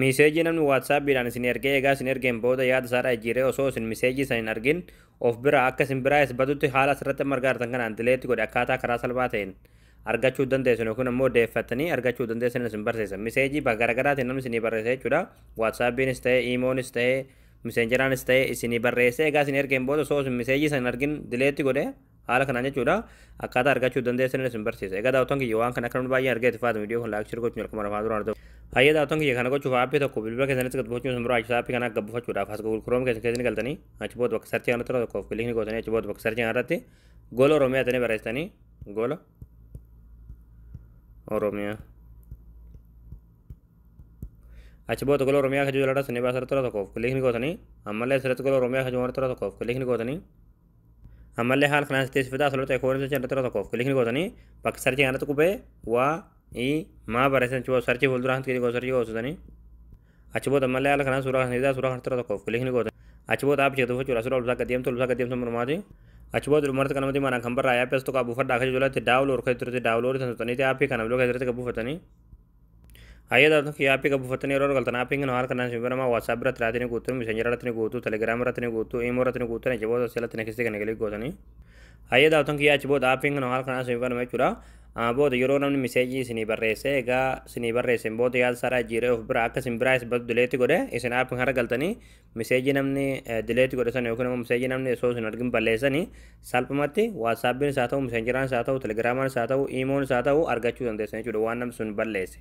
Miseejii namni waatsaappiidhaan isin ergee egaa isin ergeen booda yaada isaa jijjiiree osoo isin miseejii sana hin argin of bira akka isin biraa isbatutti haala asirratti margaartan kanaan dileetti godhe akkaataa karaa salphaa ta'een argachuu dandeessan yookiin immoo deeffattanii argachuu dandeessan isin barsiisa. Miseejii garaagaraatiin namni isinii barreessa jechuudha. Waatsaappiinis ta'ee, iimoonis ta'ee, miseenjeraanis ta'ee isinii barreessee egaa isin ergeen booda osoo isin miseejii sana hin argin dileetti godhe haala kanaan jechuudha. Akkaataa argachuu dandeessan isin barsiisa. Egaa daawwattoon kiyya waan kana akka namni baay'een argee itti fayyadamu viidiyoo kan laayik shir gochuun akkuma lafaa duraan argamu. Hayyee daawwattoon kiyya kana gochuuf aappii tokko bilbila keessanitti gabbufachuun isin barbaachisaa. Aappii kana gabbufachuudhaaf as Google Chrome keessatti galtanii achi booda bakka sarchii kanatti tokkoof kilikni gootanii achi booda bakka sarchii kanarratti gola Oromiyaa ta'anii barreessitanii gola Oromiyaa. Achi booda gola Oromiyaa kan jiru sanii baasara tura tokkoof kilikni gootanii ammallee asirratti gola Oromiyaa kan jiru tura tokkoof kilikni gootanii ammallee haala kanaan sitti fidaa asirratti ekoonii sochii tura tokkoof kilikni gootanii bakka sarchii kanatti qubee waa maa barreessan achi booda sarchii fuulduraan kilikni gootanii sarchii gootanii achi booda ammallee haala kanaan suuraa kan tura tokkoof kilikni gootanii achi booda aappii jechuudha suuraa ulfaa gaddeemtu mormaati. Achi booda dhumarratti kanamatti manaan kan barraa aappii as tokko buufadhaa akka jalatti daawuloor kan turte daawuloorii kan tutaniiti aappii kana biloo keessatti kan buufatanii. Hayyee daawwattoon aappii kan buufatanii yeroo galtan aappiin kana haala kanaan simbiramaa waatsaap irratti irratti guutuu miseenjera irratti guutuu telegiraam irratti guutuu iimoo irratti guutuu achi booda seelatti nekistii kan eegalee gootanii. Hayyee daawwattoon achi booda aappiin kana haala kanaan simbirama jechuudha. Booda yeroo namni miseejii isinii barreesse egaa isinii barreesseen booda yaada isaa jijjiiree of bira akka isin biraa isbatu dileetti godhe isin aappiin kana galtanii miseejii namni dileetti godhe sana yookiin immoo miseejii namni osoo isin argin balleessanii salphumatti waatsaappiinis haa ta'u miseenjeraanis haa ta'u telegiraamaanis haa ta'u iimoonis haa ta'u argachuu dandeessan jechuudha waan namni sun balleesse.